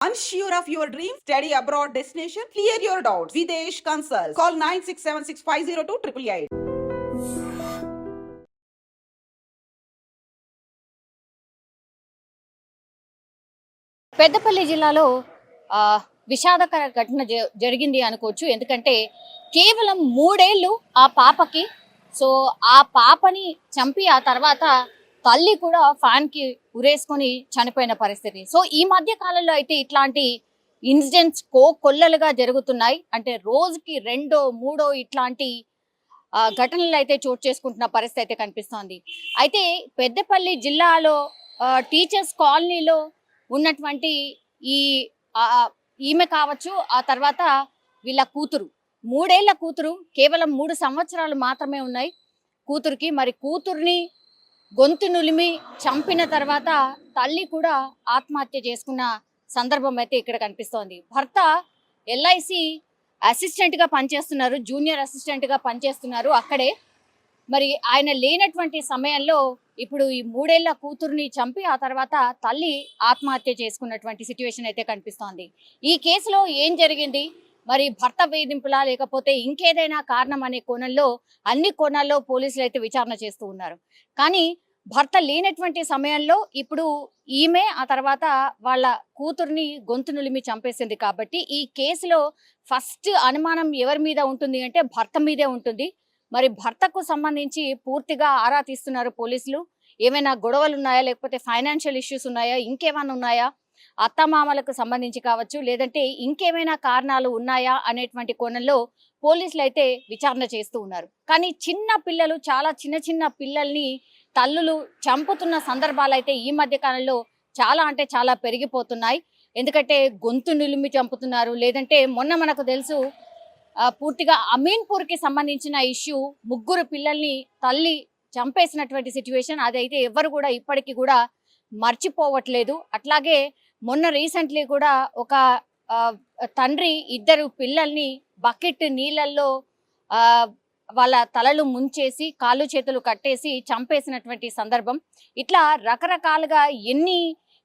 Unsure of your dream? Study abroad destination? Clear your doubts. Videsh Consult. Call 9676502888. Peddapalli జిల్లాలో విషాదకర ఘటన జరిగింది అనుకోవచ్చు. ఎందుకంటే కేవలం 3 ఏళ్ళు ఆ పాపకి. సో ఆ పాపని చంపి ఆ తర్వాత తల్లి కూడా ఫ్యాన్ కి ఉరేసుకొని చనిపోయిన పరిస్థితి. సో ఈ మధ్య కాలంలో అయితే ఇట్లాంటి ఇన్సిడెంట్స్ కొల్లలుగా జరుగుతున్నాయి. అంటే రోజుకి 2, 3 ఇట్లాంటి ఘటనలు అయితే చోటు చేసుకుంటున్న పరిస్థితి అయితే కనిపిస్తోంది. అయితే పెద్దపల్లి జిల్లాలో టీచర్స్ కాలనీలో ఉన్నటువంటి ఈ ఈమె కావచ్చు, ఆ తర్వాత వీళ్ళ కూతురు, 3 ఏళ్ల కూతురు, కేవలం 3 సంవత్సరాలు మాత్రమే ఉన్నాయి కూతురికి. మరి కూతుర్ని గొంతు నులిమి చంపిన తర్వాత తల్లి కూడా ఆత్మహత్య చేసుకున్న సందర్భం అయితే ఇక్కడ కనిపిస్తోంది. భర్త LIC అసిస్టెంట్ గా పనిచేస్తున్నారు, జూనియర్ అసిస్టెంట్ గా పనిచేస్తున్నారు అక్కడే. మరి ఆయన లేనటువంటి సమయంలో ఇప్పుడు ఈ 3 ఏళ్ల కూతుర్ని చంపి ఆ తర్వాత తల్లి ఆత్మహత్య చేసుకున్నటువంటి సిచ్యువేషన్ అయితే కనిపిస్తోంది. ఈ కేసులో ఏం జరిగింది, మరి భర్త వేధింపులా లేకపోతే ఇంకేదైనా కారణం అనే కోణంలో అన్ని కోణాల్లో పోలీసులు అయితే విచారణ చేస్తూ ఉన్నారు. కానీ భర్త లేనటువంటి సమయంలో ఇప్పుడు ఈమె ఆ తర్వాత వాళ్ళ కూతుర్ని గొంతు నులిమి చంపేసింది. కాబట్టి ఈ కేసులో ఫస్ట్ అనుమానం ఎవరి మీద ఉంటుంది అంటే భర్త మీదే ఉంటుంది. మరి భర్తకు సంబంధించి పూర్తిగా ఆరా తీస్తున్నారు పోలీసులు. ఏమైనా గొడవలు ఉన్నాయా, లేకపోతే ఫైనాన్షియల్ ఇష్యూస్ ఉన్నాయా, ఇంకేమైనా ఉన్నాయా, అత్తమామలకు సంబంధించి కావచ్చు, లేదంటే ఇంకేమైనా కారణాలు ఉన్నాయా అనేటువంటి కోణంలో పోలీసులు అయితే విచారణ చేస్తూ ఉన్నారు. కానీ చిన్న పిల్లలు, చాలా చిన్న పిల్లల్ని తల్లులు చంపుతున్న సందర్భాలు అయితే ఈ మధ్య కాలంలో చాలా అంటే చాలా పెరిగిపోతున్నాయి. ఎందుకంటే గొంతు నిలిమి చంపుతున్నారు, లేదంటే మొన్న మనకు తెలుసు పూర్తిగా అమీన్పూర్ కి సంబంధించిన ఇష్యూ, 3 పిల్లల్ని తల్లి చంపేసినటువంటి సిచ్యువేషన్. అదైతే ఎవరు కూడా ఇప్పటికీ కూడా మర్చిపోవట్లేదు. అట్లాగే మొన్న రీసెంట్లీ కూడా ఒక తండ్రి 2 పిల్లల్ని బకెట్ నీళ్ళల్లో వాళ్ళ తలలు ముంచేసి కాళ్ళు చేతులు కట్టేసి చంపేసినటువంటి సందర్భం. ఇట్లా రకరకాలుగా ఎన్ని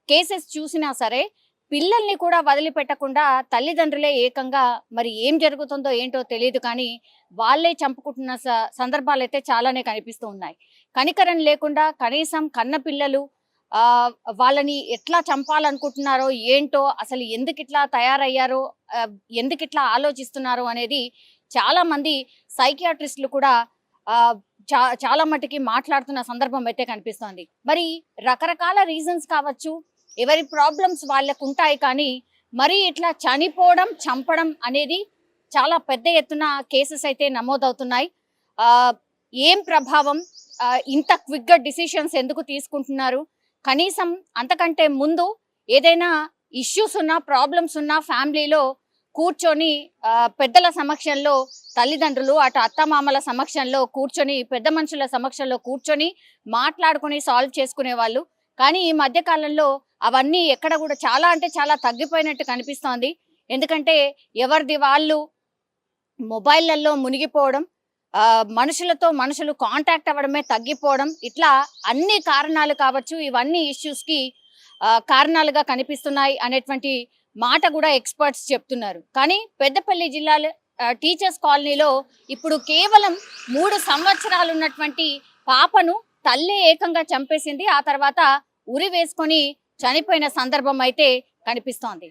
కేసెస్ చూసినా సరే పిల్లల్ని కూడా వదిలిపెట్టకుండా తల్లిదండ్రులే ఏకంగా మరి ఏం జరుగుతుందో ఏంటో తెలియదు కానీ వాళ్ళే చంపుకుంటున్న సందర్భాలు అయితే చాలానే కనిపిస్తూ ఉన్నాయి. కనికరం లేకుండా కనీసం కన్న పిల్లలు వాళ్ళని ఎట్లా చంపాలనుకుంటున్నారో ఏంటో, అసలు ఎందుకు ఇట్లా తయారయ్యారో, ఎందుకు ఇట్లా ఆలోచిస్తున్నారో అనేది చాలా మంది సైకియాట్రిస్టులు కూడా చాలా మటుకి మాట్లాడుతున్న సందర్భం అయితే కనిపిస్తోంది. మరి రకరకాల రీజన్స్ కావచ్చు, ఎవరి ప్రాబ్లమ్స్ వాళ్ళకు ఉంటాయి. కానీ మరి ఇట్లా చనిపోవడం, చంపడం అనేది చాలా పెద్ద ఎత్తున కేసెస్ అయితే నమోదవుతున్నాయి. ఏం ప్రభావం, ఇంత క్విక్గా డిసిషన్స్ ఎందుకు తీసుకుంటున్నారు, కనీసం అంతకంటే ముందు ఏదైనా ఇష్యూస్ ఉన్నా, ప్రాబ్లమ్స్ ఉన్నా ఫ్యామిలీలో కూర్చొని పెద్దల సమక్షంలో తల్లిదండ్రులు, అటు అత్తమామల సమక్షంలో కూర్చొని, పెద్ద మనుషుల సమక్షంలో కూర్చొని మాట్లాడుకుని సాల్వ్ చేసుకునే వాళ్ళు. కానీ ఈ మధ్య కాలంలో అవన్నీ ఎక్కడ కూడా చాలా అంటే చాలా తగ్గిపోయినట్టు కనిపిస్తోంది. ఎందుకంటే ఎవరిది వాళ్ళు మొబైళ్లలో మునిగిపోవడం, మనుషులతో మనుషులు కాంటాక్ట్ అవ్వడమే తగ్గిపోవడం, ఇట్లా అన్ని కారణాలు కావచ్చు, ఇవన్నీ ఇష్యూస్కి కారణాలుగా కనిపిస్తున్నాయి అనేటువంటి మాట కూడా ఎక్స్పర్ట్స్ చెప్తున్నారు. కానీ పెద్దపల్లి జిల్లాలో టీచర్స్ కాలనీలో ఇప్పుడు కేవలం 3 సంవత్సరాలు ఉన్నటువంటి పాపను తల్లి ఏకంగా చంపేసింది. ఆ తర్వాత ఉరి వేసుకొని చనిపోయిన సందర్భం అయితే కనిపిస్తోంది.